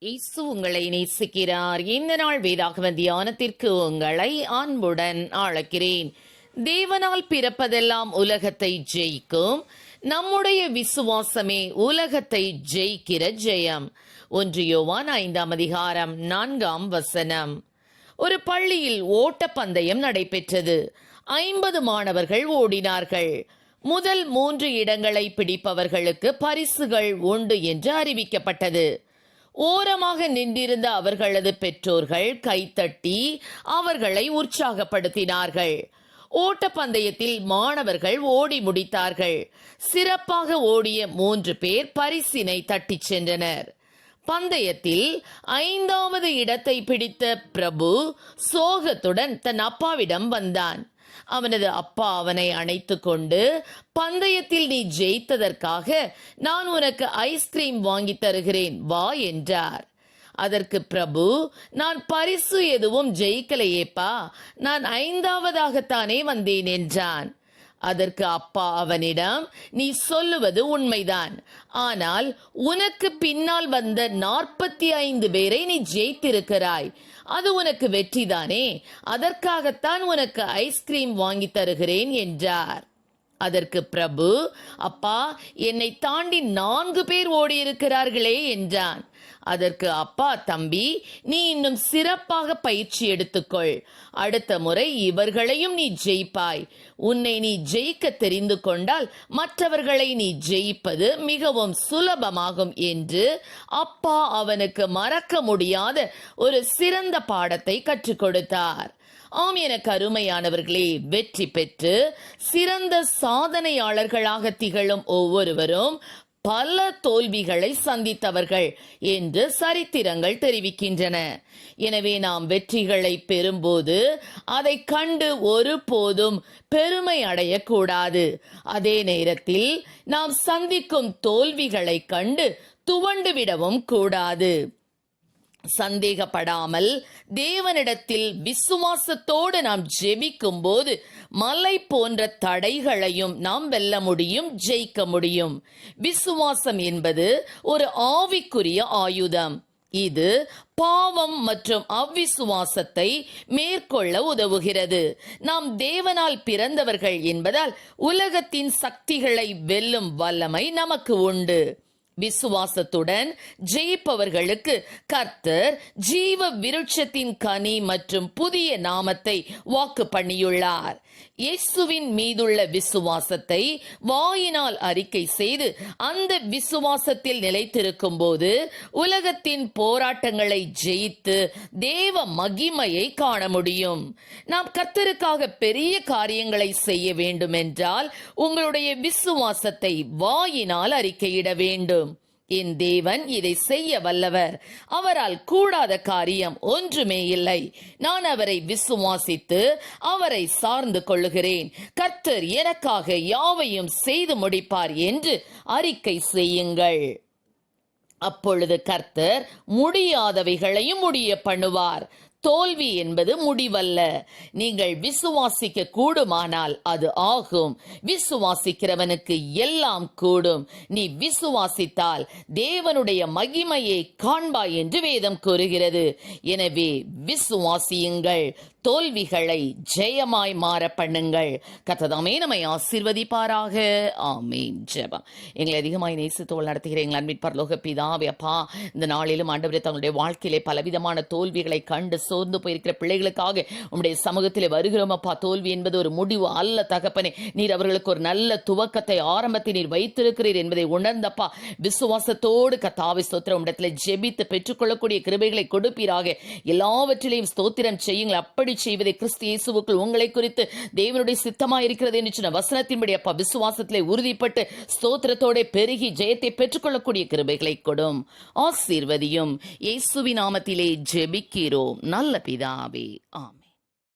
இயேசு உங்களை நேசிக்கிறார். இந்த நாள் வேதாகம தியானத்திற்கு உங்களை அன்புடன் அழைக்கிறேன். தேவனால் பிறப்பதெல்லாம் உலகத்தை ஜெயிக்கும். நம்முடைய விசுவாசமே உலகத்தை ஜெயிக்கிற ஜெயம். 1 யோவான் 5ஆம் அதிகாரம் 4ஆம் வசனம். ஒரு பள்ளியில் ஓட்டப்பந்தயம் நடைபெற்றது. 50 மாணவர்கள் ஓடினார்கள். முதல் 3 இடங்களை பிடிப்பவர்களுக்கு பரிசுகள் உண்டு என்று அறிவிக்கப்பட்டது. ஓரமாக நின்றிருந்த அவர்களது பெற்றோர்கள் கைத்தட்டி அவர்களை உற்சாகப்படுத்தினார்கள். ஓட்டப்பந்தயத்தில் மாணவர்கள் ஓடி முடித்தார்கள். சிறப்பாக ஓடிய 3 பேர் பரிசினை தட்டிச் சென்றனர். பந்தயத்தில் 5வது இடத்தை பிடித்த பிரபு சோகத்துடன் தன் அப்பாவிடம் வந்தான். அவனது அப்பா அவனை அணைத்து கொண்டு, பந்தயத்தில் நீ ஜெயித்ததற்காக நான் உனக்கு ஐஸ்கிரீம் வாங்கி தருகிறேன், வா என்றார். அதற்கு பிரபு, நான் பரிசு எதுவும் ஜெயிக்கலையேப்பா, நான் 5வதாகத்தானே வந்தேன் என்றான். அதற்கு அப்பா அவனிடம், நீ சொல்லுவது உண்மைதான், ஆனால் உனக்கு பின்னால் வந்த 45 பேரை நீ ஜெயித்திருக்கிறாய், அது உனக்கு வெற்றிதானே, அதற்காகத்தான் உனக்கு ஐஸ்கிரீம் வாங்கி தருகிறேன் என்றார். அதற்கு பிரபு, அப்பா, என்னை தாண்டி 4 பேர் ஓடியிருக்கிறார்களே என்றான். அதற்கு அப்பா, தம்பி, நீ இன்னும் சிறப்பாக பயிற்சி எடுத்துக்கொள், அடுத்த முறை இவர்களையும் நீ ஜெயிப்பாய். உன்னை நீ ஜெயிக்க தெரிந்து கொண்டால் மற்றவர்களை நீ ஜெயிப்பது மிகவும் சுலபமாகும் என்று அப்பா அவனுக்கு மறக்க முடியாத ஒரு சிறந்த பாடத்தை கற்றுக் கொடுத்தார். ஆம், எனக்கு அருமையானவர்களே, வெற்றி பெற்று சிறந்த சாதனையாளர்களாக திகழும் ஒவ்வொருவரும் பல தோல்விகளை சந்தித்தவர்கள் என்று சரித்திரங்கள் தெரிவிக்கின்றன. எனவே நாம் வெற்றிகளை பெறும்போது அதை கண்டு ஒருபோதும் பெருமை அடையக்கூடாது. அதே நேரத்தில் நாம் சந்திக்கும் தோல்விகளை கண்டு துவண்டு விடவும் கூடாது. சந்தேகப்படாமல் தேவனிடத்தில் விசுவாசத்தோடு நாம் ஜெபிக்கும் போது மலை போன்ற தடைகளையும் நாம் வெல்ல முடியும், ஜெயிக்க முடியும். விசுவாசம் என்பது ஒரு ஆவிக்குரிய ஆயுதம். இது பாவம் மற்றும் அவ்விசுவாசத்தை மேற்கொள்ள உதவுகிறது. நாம் தேவனால் பிறந்தவர்கள் என்பதால் உலகத்தின் சக்திகளை வெல்லும் வல்லமை நமக்கு உண்டு. விசுவாசத்துடன் ஜெயிப்பவர்களுக்கு கர்த்தர் ஜீவ விருட்சத்தின் கனி மற்றும் புதிய நாமத்தை வாக்கு பண்ணியுள்ளார். இயேசுவின் மீதுள்ள விசுவாசத்தை வாயினால் அறிக்கை செய்து அந்த விசுவாசத்தில் நிலைத்திருக்கும் போது உலகத்தின் போராட்டங்களை ஜெயித்து தேவ மகிமையை காண முடியும். நாம் கர்த்தருக்காக பெரிய காரியங்களை செய்ய வேண்டும் என்றால் உங்களுடைய விசுவாசத்தை வாயினால் அறிக்கையிட வேண்டும். என் தேவன் இதை செய்ய வல்லவர், அவரால் கூடாத காரியம் ஒன்றுமே இல்லை. நான் அவரை விசுவாசித்து அவரை சார்ந்து கொள்ளுகிறேன். கர்த்தர் எனக்காக யாவையும் செய்து முடிப்பார் என்று அறிக்கை செய்யுங்கள். அப்பொழுது கர்த்தர் முடியாதவைகளையும் முடிய பண்ணுவார். தோல்வி என்பது முடிவல்ல. நீங்கள் விசுவாசிக்க கூடுமானால் அது ஆகும். விசுவாசிக்கிறவனுக்கு எல்லாம் கூடும். நீ விசுவாசித்தால் தேவனுடைய மகிமையை காண்பாய் என்று வேதம் கூறுகிறது. எனவே விசுவாசியுங்கள், தோல்விகளை ஜெயமாய் மாற பண்ணுங்கள். கர்த்தர் நம்மை ஆசீர்வதிப்பாராக. ஆமென். ஜெபம். எங்களை அதிகமாய் நேசித்து நடத்துகிற எங்கள் அன்பின் பரலோக பிதாவே, அப்பா, இந்த நாளிலும் ஆண்டவரே, தங்களுடைய வாழ்க்கையிலே பலவிதமான தோல்விகளை கண்டு சோர்ந்து போயிருக்கிற பிள்ளைகளுக்காக உம்முடைய சமூகத்திலே வருகிறோம் அப்பா. தோல்வி என்பது ஒரு முடிவு அல்ல தகப்பனே. நீர் அவர்களுக்கு ஒரு நல்ல துவக்கத்தை, ஆரம்பத்தை நீர் வைத்திருக்கிறீர் என்பதை உணர்ந்தப்பா, விசுவாசத்தோடு கர்த்தாவே ஸ்தோத்திரம் இடத்துல ஜெபித்து பெற்றுக்கொள்ளக்கூடிய கிருபைகளை கொடுப்பீராக. எல்லாவற்றிலையும் ஸ்தோத்திரம் செய்யுங்கள். அப்படி செய்வதை கிறிஸ்து இயேசுவுக்குள் உங்களை குறித்து தேவனுடைய சித்தமாக இருக்கிறது என்று சொன்ன வசனத்தின்படி அப்பா விசுவாசத்திலே உறுதிப்பட்டு ஸ்தோத்திரத்தோட பெருகி ஜெயத்தை பெற்றுக்கொள்ளக்கூடிய கிருபைகளை கொடும். ஆசீர்வதியும். இயேசுவின் நாமத்திலே ஜெபிக்கிறோம் நல்ல பிதாவே. ஆமென்.